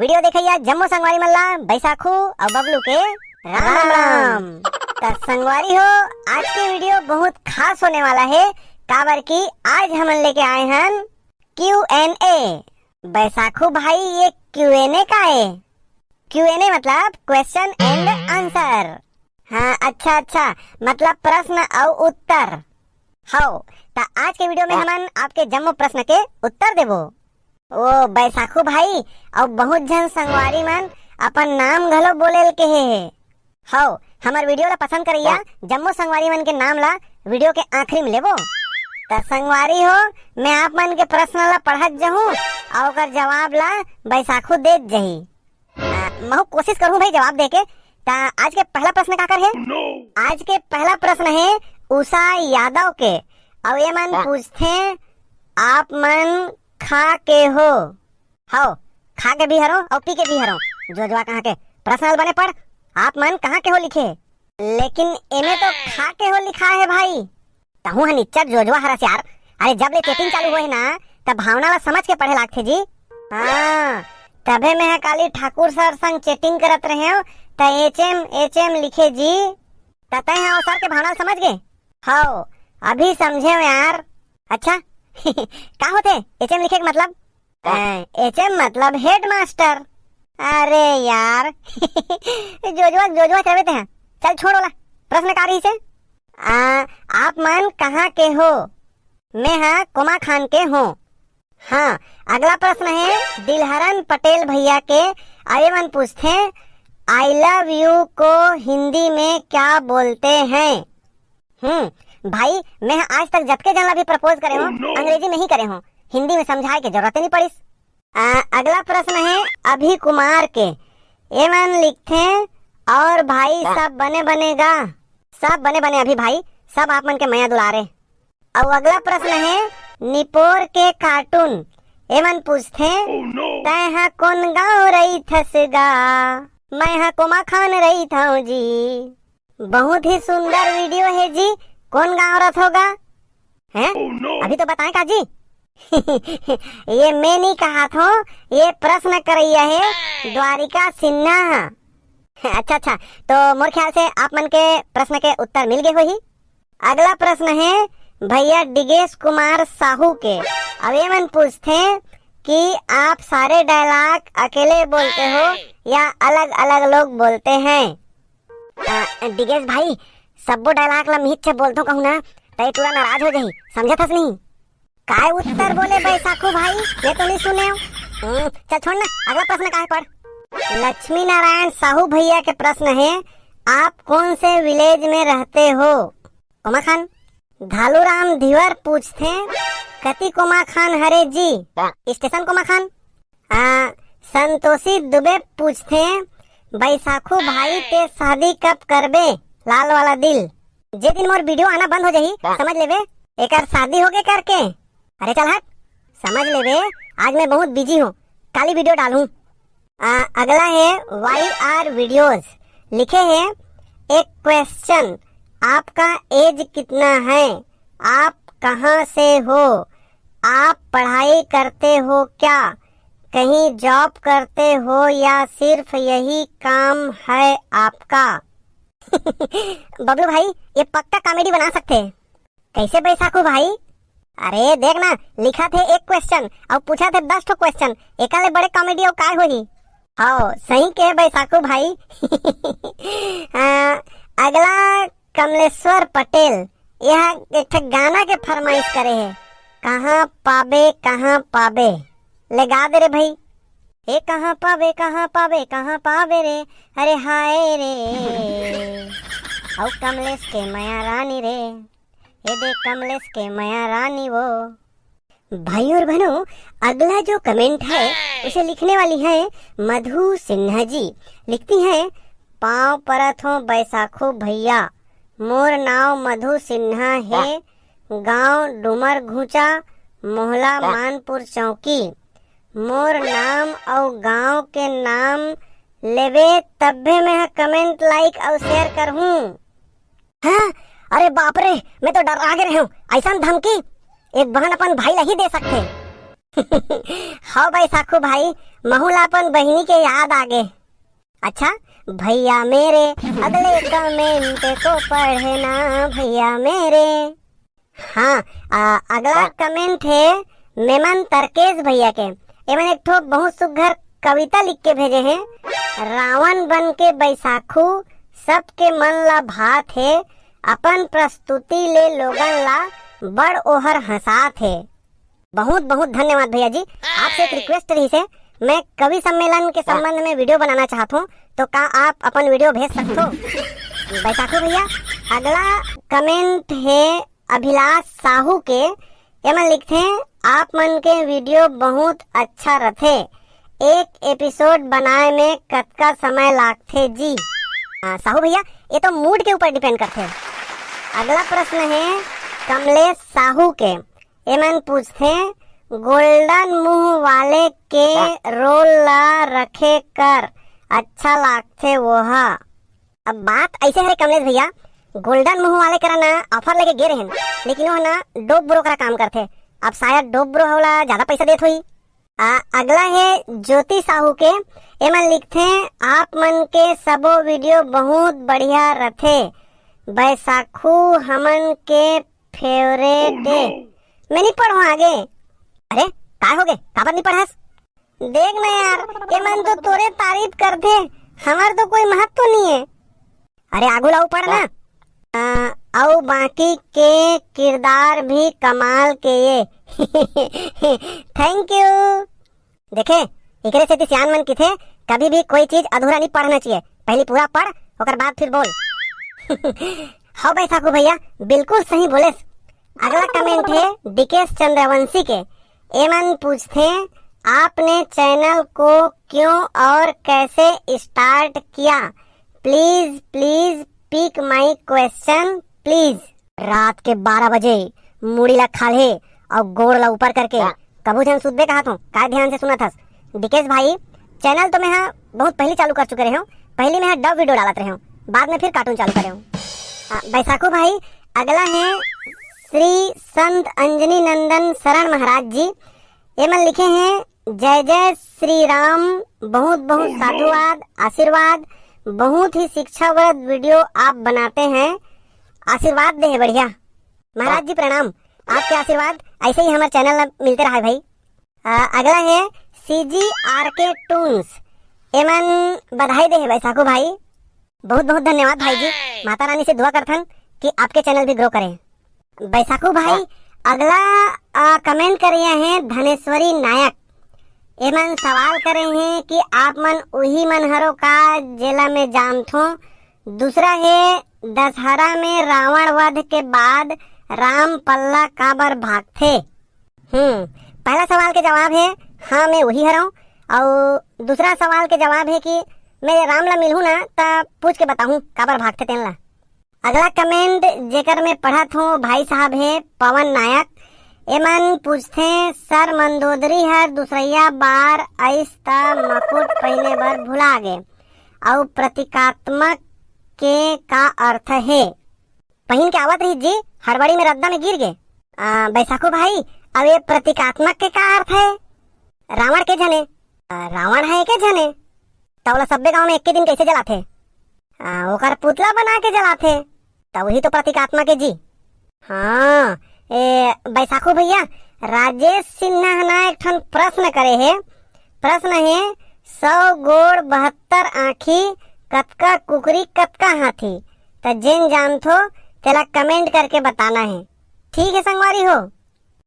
Video देखिए जम्मू संगवारी मल्ला बैसाखू और बबलू के राम राम। तो संगवारी हो, आज की वीडियो बहुत खास होने वाला है। काबर की आज हम लेके आए हैं Q&A। बैसाखू भाई, ये Q&A का है। Q&A मतलब क्वेश्चन एंड आंसर। हाँ, अच्छा, मतलब प्रश्न और उत्तर। हो तो आज के वीडियो में हम आपके जम्मू प्रश्न के उत्तर देवो। ओ बैसाखू भाई, और बहुत जन संगवारी मन अपन नाम घलो बोले के है। हो हमार वीडियो ला पसंद करिया, जम्मू संगवारी मन के नाम ला वीडियो के आखिरी में लेबो। तो संगवारी हो, मैं आप मन के प्रश्न ला पढ़त जहूं और ओकर जवाब ला बैसाखू देत जही। मैं कोशिश करूं भाई जवाब देके। तो आज के पहला प्रश्न का कर है। आज के पहला प्रश्न है उषा यादव के, और ये मन पूछते आप मन खा के हो खा के भी हरो और पी के भी हरो। जोजवा कहाँ के प्रश्न बने पढ़, आप मन कहाँ के हो लिखे, लेकिन इन्हें तो खा के हो लिखा है भाई। तहु निच्चर जोजवा हरस यार। अरे जब ले चेटिंग चालू हुए ना तब भावना ला समझ के पढ़े लागथे जी। हाँ, तबे मैं काली ठाकुर सर संग चेटिंग करत रहे हो तो एच एम लिखे जी। तते हैं सर के भावना समझ गए हो, अभी समझे हो यार। अच्छा का होते एच एम लिखे के मतलब? एच एम मतलब हेड मास्टर। अरे यार जोजवा चलते हैं। चल छोड़ो ला, प्रश्न कारी से आप मन कहाँ के हो? मैं हाँ कोमा खान के हूँ। हाँ, अगला प्रश्न है दिलहरन पटेल भैया के। अरे मन पूछते आई लव यू को हिंदी में क्या बोलते हैं? भाई, मैं आज तक जबके जनला भी प्रपोज करे हो अंग्रेजी में ही करे हो, हिंदी में समझाए के जरूरत नहीं पड़ी। अगला प्रश्न है अभी कुमार के। ये मन लिखते और भाई सब बनेगा, सब बने अभी भाई, सब आप मन के मैया दुलारे। और अगला प्रश्न है निपोर के कार्टून। ये मन पूछते तय हाँ कौन गाँव रही थसगा? मैं हाँ कोमा खान रही था जी। बहुत ही सुंदर वीडियो है जी। कौन गाँव रथ होगा है? अभी तो बताएं का जी। ये मैं नहीं कहा था, ये प्रश्न करैया है द्वारिका सिन्हा। अच्छा, तो मोर ख्याल से आप मन के प्रश्न के उत्तर मिल गए हो ही। अगला प्रश्न है भैया डिगेश कुमार साहू के। अब ये मन पूछते कि आप सारे डायलॉग अकेले बोलते हो या अलग अलग लोग बोलते हैं? डिगेश भाई, सबो डायलॉग ला मिहित से बोलतो कहूँ ना तो ये पूरा नाराज हो जाही, समझत हस नहीं? काय उत्तर बोले बैसाखू भाई, ये तो नहीं सुने हो। चल छोड़ ना, अगला प्रश्न का है पढ़। लक्ष्मी नारायण साहू भैया के प्रश्न है आप कौन से विलेज में रहते हो? कोमा खान। धालूराम धीवर पूछते कति कोमा खान हरे जी? स्टेशन कोमा खान। संतोषी दुबे पूछते बैसाखू भाई ते शादी कब करबे? लाल वाला दिल। जे दिन मोर वीडियो आना बंद हो जाही समझ लेवे एक शादी हो गए करके। अरे चल हट, समझ लेवे आज मैं बहुत बिजी हूँ, काली वीडियो डालूं। अगला है वाई आर वीडियोस। लिखे है एक क्वेश्चन, आपका एज कितना है? आप कहाँ से हो? आप पढ़ाई करते हो क्या? कहीं जॉब करते हो या सिर्फ यही काम है आपका? बबलू भाई, ये पक्का कॉमेडी बना सकते हैं। कैसे बैसाखू भाई? अरे देख ना, लिखा थे एक क्वेश्चन और पूछा थे 10 ठो क्वेश्चन, एकाले बड़े कॉमेडी और काय होही। हाँ सही के बैसाखू भाई। अगला कमलेश्वर पटेल, यह एक गाना के फरमाइश करे है। कहाँ पाबे ले गा दे रे भाई। ए कहाँ पाबे रे, अरे हाय रे औ कमलेश के माया रानी रे, ये देख कमलेश के माया रानी वो। भाई और बहनों, अगला जो कमेंट है उसे लिखने वाली है मधु सिन्हा जी। लिखती हैं पाँव परत हो बैसाखू भैया, मोर नाव मधु सिन्हा है, गांव डुमर घूचा, मोहला मानपुर चौकी। मोर नाम और गांव के नाम लेवे तब्बे मैं कमेंट लाइक और शेयर कर हूँ। हाँ, अरे बाप रे, मैं तो डर आगे रहे हूँ। ऐसा धमकी एक बहन अपन भाई ला ही दे सकते। हाँ बैसाखू भाई, महुलापन बहिनी के याद आगे। अच्छा भैया मेरे अगले कमेंट को पढ़े ना भैया मेरे। हाँ अगला कमेंट है मेमन तरकेश भैया के। एमन एक ठो बहुत सुघर कविता लिख के भेजे हैं। रावण बन के बैसाखू सबके मन ला भात है, अपन प्रस्तुति ले लोगन ला बड़ ओहर हंसात है। बहुत बहुत धन्यवाद भैया जी। आपसे एक रिक्वेस्ट रही से, मैं कवि सम्मेलन के संबंध में वीडियो बनाना चाहता हूँ, तो क्या आप अपन वीडियो भेज सकते हो बैसाखू भैया। अगला कमेंट है अभिलाष साहू के। एमन लिखते हैं आप मन के वीडियो बहुत अच्छा रथे, एक एपिसोड बनाए में कतका समय लागथे जी। साहू भैया ये तो मूड के ऊपर डिपेंड करते हैं। अगला प्रश्न है कमलेश साहू के। एमन पूछते गोल्डन मुंह वाले के रोल ला रखे कर अच्छा लागथे वोहा। अब बात ऐसे है कमलेश भैया, गोल्डन मुंह वाले करा ना ऑफर लेके गे रहे, लेकिन वो ना डोप ब्रो का काम करते। अब शायद डोप ब्रो होला ज्यादा पैसा देत हुई। अगला है ज्योति साहू के। एमन लिखते हैं आप मन के सबो वीडियो बहुत बढ़िया रथे, बैसाखू हमन के फेवरेट है। मैं नहीं पढ़ू आगे। अरे काय हो गए, काबर नहीं पढ़ास? देख ना यार, एमन तो तोरे तारीफ करते, हमार तो कोई महत्व नहीं है। अरे आगू लाऊ पढ़ ना। और बाकी के किरदार भी कमाल के ये। Thank you. देखे एकरे से सियान मन की थे, कभी भी कोई चीज अधूरा नहीं पढ़ना चाहिए, पहले पूरा पढ़ ओकर बाद फिर बोल। हाँ बैसाखू भैया बिल्कुल सही बोले। अगला कमेंट है डीकेश चंद्रवंशी के। एमन पूछते आपने चैनल को क्यों और कैसे स्टार्ट किया, please please pick my question please. रात के 12 बजे मुड़ी ला खाले और गोड़ ला ऊपर करके कबू जन सुधबे कहा था, काय ध्यान से सुना था। डीकेश भाई चैनल तो मैं बहुत पहले चालू कर चुके रहे हूँ, पहले मैं डब वीडियो डालते रहे हूँ, बाद में फिर कार्टून चालू करे हूँ। बैसाखू भाई अगला है श्री संत अंजनी नंदन शरण महाराज जी। एमन लिखे हैं जय जय श्री राम, बहुत बहुत साधुवाद आशीर्वाद, बहुत ही शिक्षावर्ध वीडियो आप बनाते हैं, आशीर्वाद दे बढ़िया। महाराज जी प्रणाम, आपके आशीर्वाद ऐसे ही हमारे चैनल में मिलते रहा भाई। अगला है सीजी आरके टून्स। एमन बधाई दे बैसाखू भाई, बहुत बहुत धन्यवाद भाई जी। माता रानी से दुआ करथन कि आपके चैनल भी ग्रो करें। बैसाखू भाई अगला कमेंट करे हैं धनेश्वरी नायक। एमन सवाल करे हैं कि आप मन उही मन हरो का जेला में जाम थो। दूसरा है दशहरा में रावण वध के बाद राम पल्ला काबर भागथे। पहला सवाल के जवाब है हाँ मैं वही हरा हूँ, और दूसरा सवाल के जवाब है कि मैं राम ला मिलूँ ना तब पूछ के बताऊँ काबर भागथे तेन ला। अगला कमेंट जेकर में पढ़ा थो भाई साहब है पवन नायक। एमन पूछते सर मंदोदरी हर दूसरिया बार आइस्ता मकुट पहने बर भुला गए, और प्रतीकात्मक के का अर्थ है। पहन के आवत रही जी, हड़बड़ी में रद्दा में गिर गए। बैसाखू भाई अब ये प्रतीकात्मक के का अर्थ है? रावण के जने रावण है के जने तवला सब्बे गांव में एक के दिन कैसे जलाथे? ओकर पुतला बना के जलाथे, तब वही तो प्रतीकात्मक है जी। हाँ बैसाखू भैया राजेश सिन्हा ना एक ठन प्रश्न करे है। प्रश्न है 100 गोड़ 72 आँखी कतका कुकरी कतका हाथी, तो जिन जान थो तेला कमेंट करके बताना है, ठीक है संगवारी हो।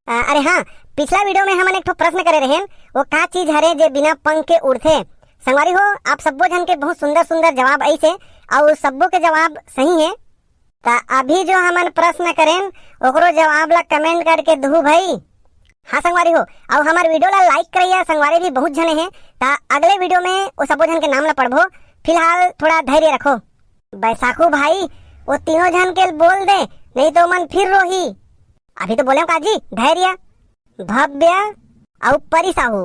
अरे हाँ पिछला वीडियो में हमने एक ठो प्रश्न करे रहे, वो का चीज हरे जे बिना पंख के उड़थे। संगवारी हो आप सबो जन के बहुत सुंदर सुंदर जवाब ऐसे, और सबो के जवाब सही है। ता अभी जो हमन प्रश्न करें ओकरो जवाब ला कमेंट करके दू भाई। हाँ संगवारी हो, और हमारे वीडियो ला लाइक करिए। संगवारी भी बहुत जने हैं, ता अगले वीडियो में वो सबो जन के नाम ला पढ़बो। फिलहाल थोड़ा धैर्य रखो। बैसाखू भाई वो तीनों जन के बोल दे, नहीं तो मन फिर रोही। अभी तो बोले काजी धैर्य, भव्य और परिसाहू।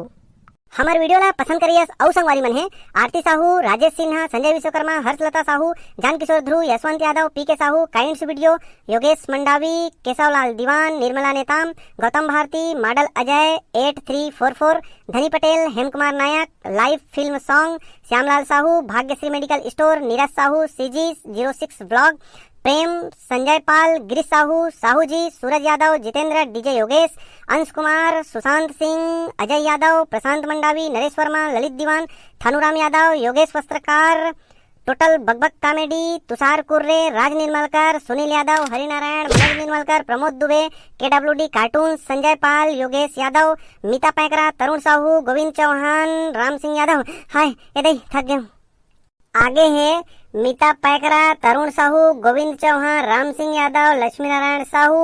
हमारे वीडियो ला पसंद करिए और संगवारी मन है Aarti Sahu, Rajesh Sinha, Sanjay Vishwakarma, Harshlata Sahu, Jankishor Dhruv, Yashwant Yadav, PK Sahu, kinds video, Yogesh Mandavi, Keshavlal Diwan, Nirmala Netam, Gautam Bharti, model Ajay 8344, Dhani Patel, Hem Kumar Nayak, live film song, Shyamlal Sahu, Bhagyashree medical store, Neeraj Sahu, CG 06 blog, Prem, Sanjay Pal, Girish Sahu, Sahu ji, Suraj Yadav, Jitendra, DJ Yogesh, Ansh Kumar, Sushant Singh, Ajay Yadav, Prashant Mandavi, Naresh Verma, Lalit दीवान, थानूराम यादव, योगेश वस्त्रकार, टोटल बकबक कॉमेडी, तुषार कुर्रे, राज निर्मलकर, सुनील यादव, हरिनारायण, मनोज निर्मलकर, प्रमोद दुबे, KWD कार्टून, संजय पाल, योगेश यादव, मीता पैकरा, तरुण साहू, गोविंद चौहान, राम सिंह यादव। हाय ये थक गए। आगे है मीता पैकरा, तरुण साहू, गोविंद चौहान, राम सिंह यादव, लक्ष्मी नारायण साहू,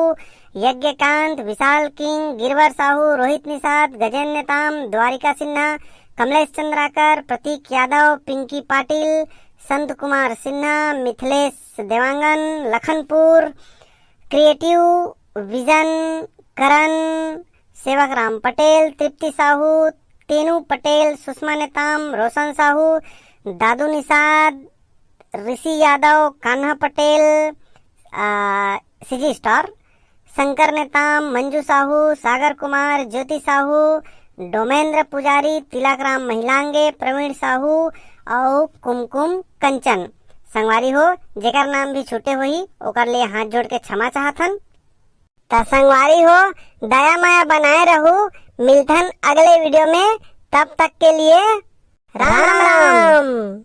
यज्ञकांत, विशाल किंग, गिरवर साहू, रोहित निषाद, गजेंद्र नेताम, द्वारिका सिन्हा, कमलेश चंद्राकर, प्रतीक यादव, पिंकी पाटिल, संत कुमार सिन्हा, मिथिलेश देवांगन, लखनपुर, क्रिएटिव विजन, करण, सेवक राम पटेल, तृप्ति साहू, तेनू पटेल, सुषमा नेताम, रोशन साहू, दादू निषाद, ऋषि यादव, कान्हा पटेल, सीजी स्टार, शंकर नेताम, मंजू साहू, सागर कुमार, ज्योति साहू, डोमेंद्र पुजारी, तिलक राम महिलांगे, प्रवीण साहू और कुमकुम कंचन। संगवारी हो जेकर नाम भी छूटे हुई ओकर लिए हाथ जोड़ के क्षमा चाहथन। त संगवारी हो दया माया बनाए रहू, मिलथन अगले वीडियो में, तब तक के लिए राम राम।